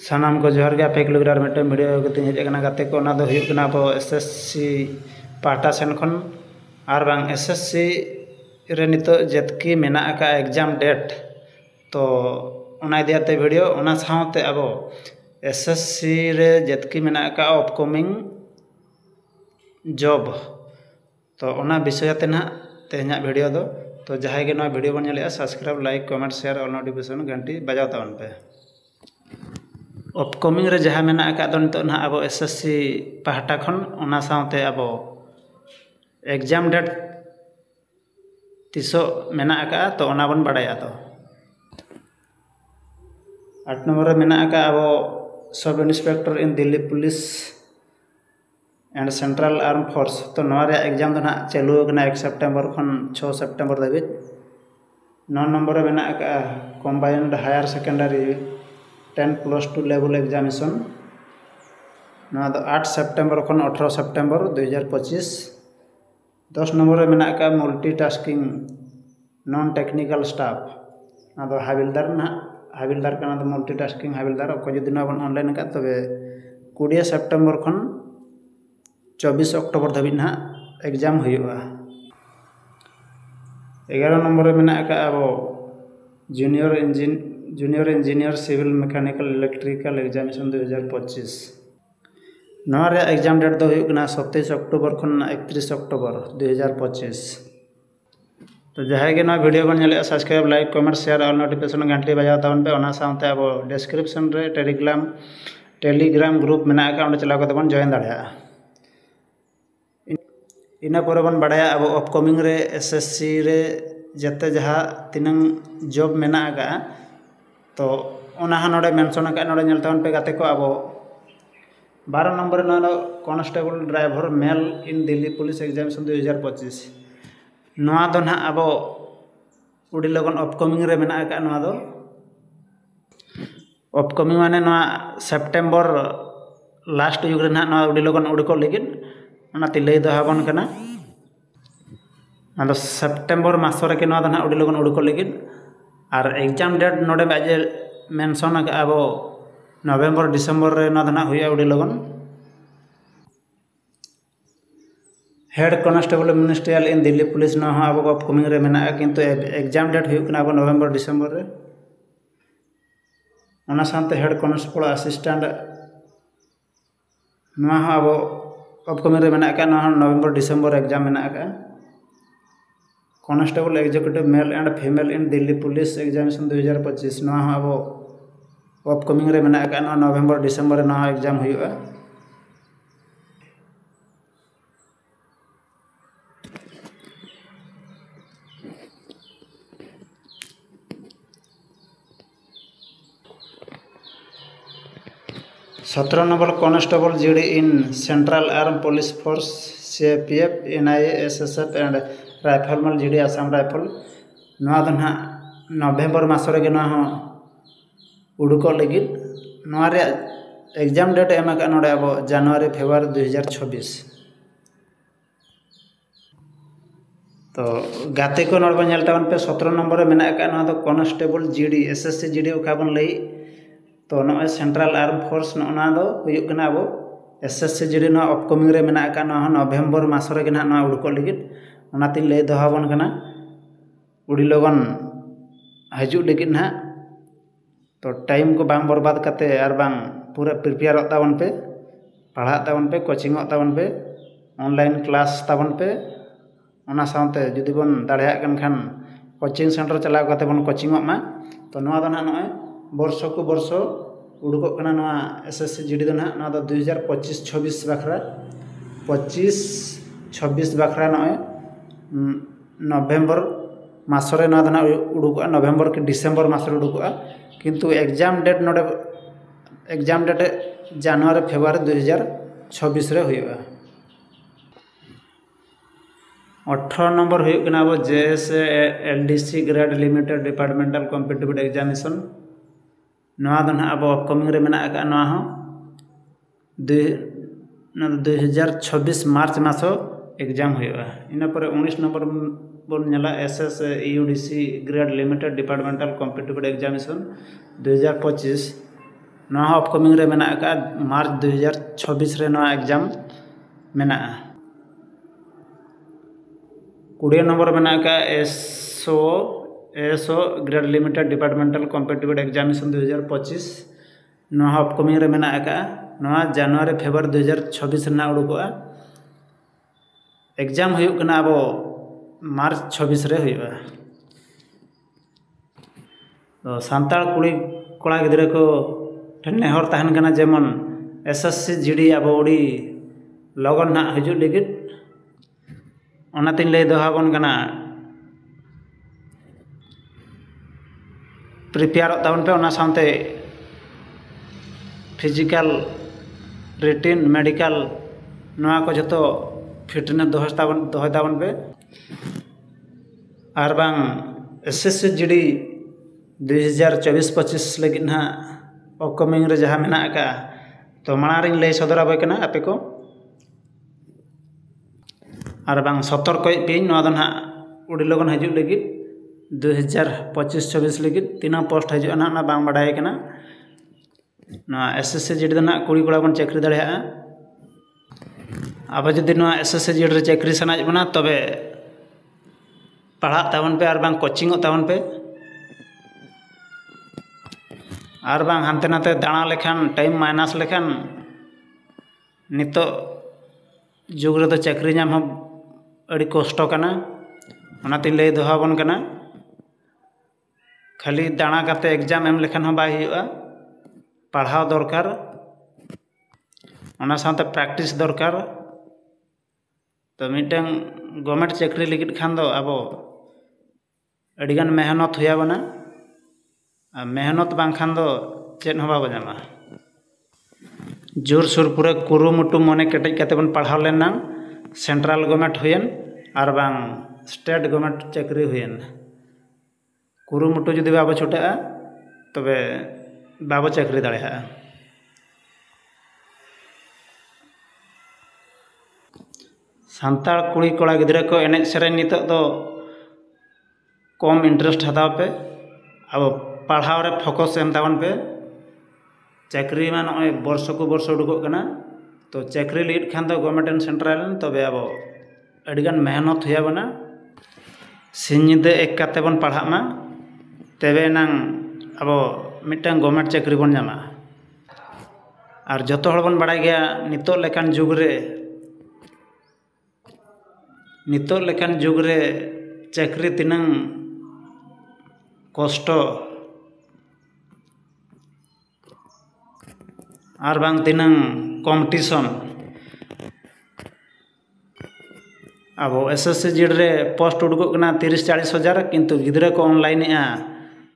सानाम को जोहार गे आपे किलोग्राम मिट्टे वीडियो गति हेज कना गाते को ना दो हुयुग कना अब एसएससी पाहटा सेन खन आर बांग एसएससी रे नितो जेतकी मेना का एग्जाम डेट तो ओना इदियाते वीडियो ओना सावते अब एसएससी रे जेतकी मेना का अपकमिंग जॉब तो ओना विषयते ना तेहना वीडियो दो तो जहां गे ना वीडियो बन नेले सब्सक्राइब लाइक कमेंट शेयर और नोटिफिकेशन घंटी बजाव तावन पे अपकमिंग रे जहाँ मेना का दो नितो ना अब एसएससी पाहटा खन ओना सावते अब एग्जाम डेट तीसो मेना का तो ओना बन बाडाया तो 8 नंबर मेना का अब sub inspector in Delhi police and central arm force तो नवारे एग्जाम दो ना चालू कना 1 सितंबर खन 6 सितंबर धाबिज 9 नंबर मेना का combined higher secondary 10+2 level examination ना 8 सितंबर खन 18 सितंबर 2025 10 नंबर मेना का मल्टीटास्किंग नॉन टेक्निकल स्टाफ ना हाबिलदार ना हाबिलदार का ना मल्टीटास्किंग हाबिलदार को जुदी ना बन ऑनलाइन का तबे 20 सितंबर खन 24 अक्टोबर धाबिज ना एग्जाम हुआ 11 नंबर मेना का अब junior engineer civil mechanical electrical examination 2025 नवा एग्जाम डेट दो 27 अक्टोबर खन 31 अक्टोबर 2025 तो जहाँ के वीडियो बन नेले सब्सक्राइब लाइक कमेंट शेयर और नोटिफिकेशन घंटी बजाव तावन पे ओना सावते अब डिस्क्रिप्शन रे टेलीग्राम ग्रुप मेना का ओंडे चलाव कते बन जॉइन दाड़ेया इना पर बन बाडाया अब अपकमिंग रे एसएससी रे जते जहाँ तिनंग जॉब मेना का तो ओना नोडे मेंशन का नोडे नेल तावन पे गाते को अब 12 नंबर ना कांस्टेबल ड्राइवर मेल इन दिल्ली पुलिस एग्जामिनेशन 2025 नवा दो ना अब उड़ी लगन अपकमिंग रे मेना का नवा दो अपकमिंग माने नवा सेप्टेम्बर लास्ट युग रे ना नवा उड़ी लगन उड़को लेकिन ओना तिलै दो हाबन कना ना सेप्टेम्बर मास रे के नवा दो ना उड़ी लगन उड़को लेकिन और एग्जाम डेट नोडे बाजे मेंशन का अब नवेम्बर डिसेम्बर रे ना दना हुआ उड़ी लगन हेड कांस्टेबल मिनिस्ट्रियल इन दिल्ली पुलिस ना अब अपकमिंग रे मेना किंतु एग्जाम डेट हुआ अब नवेम्बर डिसेम्बर रे ओना साथे हेड कांस्टेबल असिस्टेंट ना अब अपकमिंग रे मेना का ना नवेम्बर डिसेम्बर एग्जाम मेना का constable executive male and female in Delhi police examination 2025 ना अब अपकमिंग रे मेना का नवेम्बर डिसेम्बर ना एग्जाम हुआ 17 number constable GD in central arm police force CRPF NIA SSF and rifleman GD Assam rifle ना दो ना नवेम्बर मास रे ना उड़को लगी नवारे एग्जाम डेट एम का नोडे अब जनवरी फेब्रुआरी 2026 तो गाते को नोड बन नेलता पे 17 नंबर मेना का ना तो कांस्टेबल जीडी एसएससी जीडी का बन लई तो नॉय सेंट्रल आर्म फोर्स ना दो हुयुग कना अब एसएससी जीडी ना अपकमिंग रे मेना का ना नवेम्बर मास रे ना ना उड़को लगी ओना तिन लई दोहाबन कना उड़ी लगन हजू लगी ना तो टाइम को बांग बर्बाद करते और बांग पूरा प्रिपेयर तावन पे पढ़ा तावन पे कोचिंग तावन पे ऑनलाइन क्लास तावन पे ओना सावते जुदी बन दाड़ेया कन खान कोचिंग सेंटर चलाव करते बन कोचिंग मा तो नवा दो ना नय वर्ष को वर्ष उड़को कना नवा एसएससी जीडी दो ना 2025-26 बाखरा 25-26 बाखरा नय नवेम्बर मास रे ना दो ना उड़को नवेम्बर के डिसेम्बर मास रे उड़को किंतु एग्जाम डेट नोडे एग्जाम डेट जनवरी फेब्रुआरी 2026 रे हुआ 18 नंबर हुआ अब JSLDC grade limited departmental competitive examination नवा दो अब अपकमिंग रे मेना का ना 2026 मार्च मास एग्जाम हुआ इन पर 19 नंबर बन नेला SSUDC grade limited departmental competitive examination 2025 नवा हॉ अपकमिंग रे मेना का मार्च 2026 रे नवा एग्जाम मेना 20 नंबर मेना का SO grade limited departmental competitive examination 2025 नवा हॉ अपकमिंग रे मेना का नवा जनवरी फेब्रुआरी 2026 रे ना उडुकोआ एग्जाम हुयुग कना अब मार्च 26 रे हुयुआ तो सान्ताल कुड़ी कोड़ा गिद्रा को नेहर तहन कना जेमन एसएससी जीडी अब उड़ी लगन ना हजू लगित ओनातिन लay दोहाबन कना प्रिपेयर ताबन पे ओना सामते फिजिकल रिटिन मेडिकल नवा को जतो फिटनेस दोहय ताबन पे आर बांग एसएससी जीडी 2024-25 लगित ना अपकमिंग रे जहाँ मेना का तो माना रिंग लay सदर आबे कना आपे को आर बांग सतर्क पेन नवा दो ना उड़ी लगन हजू लगित 2025-26 लगित तीना पोस्ट हजू ना बांग बाडाय कना ना एसएससी जीडी दो ना कुड़ी कोड़ा बन चाकरी दाड़िया अब जुदी ना एसएससी जीडी रे चाकरी सनाज बना तबे पढ़ा ताबन पे आर बांग कोचिंग ताबन पे आर बांग हानते नाते दाणा लेखान टाइम माइनस लेखान नितो जुग रे तो चाकरी नाम हम अड़ी कष्ट कना ओनाते लay दोहाबन कना खाली दाणा काते एग्जाम एम लेखान हम बाय हुआ पढ़ाव दरकार ओना साथे प्रैक्टिस दरकार तो मिटन गवर्नमेंट चाकरी लगित खान दो अब अड़ीगान मेहनत हुआ बना मेहनत बांग खान दो चेद हवा बजामा जोर सुर पूरा कुरुमुटु मने केटेज काते बन पढ़ाव लेना सेंट्रल गवर्नमेंट हुयन आर बांग स्टेट गवर्नमेंट चाकरी हुयन कुरुमुटु जुदी बाबो छुटा तबे बाबो चाकरी दाड़िया सान्ताल कुड़ी कोड़ा गिद्रा को एनेज सेरेन नितो दो कम इंटरेस्ट हताव पे अब पढ़ाव रे फोकस एम ताबन पे चाकरी में नय वर्ष को वर्ष उडुकोग कना तो चाकरी लगित खान दो गवर्नमेंट एंड सेंट्रल तबे अब अड़ीगान मेहनत हुआ बना सिंह निदे एक काते बन पढ़ा मा तबे नांग अब मिटन गवर्नमेंट चाकरी बन जामा और जतो हड़ बन बाड़ाय गया नितो लेकान जुग रे चाकरी तिनांग कष्ट आर बांग तिनांग कॉम्पिटिशन अब एसएससी जीडी रे पोस्ट उडुकोग कना 30-40 हजार किंतु गिद्रा को ऑनलाइन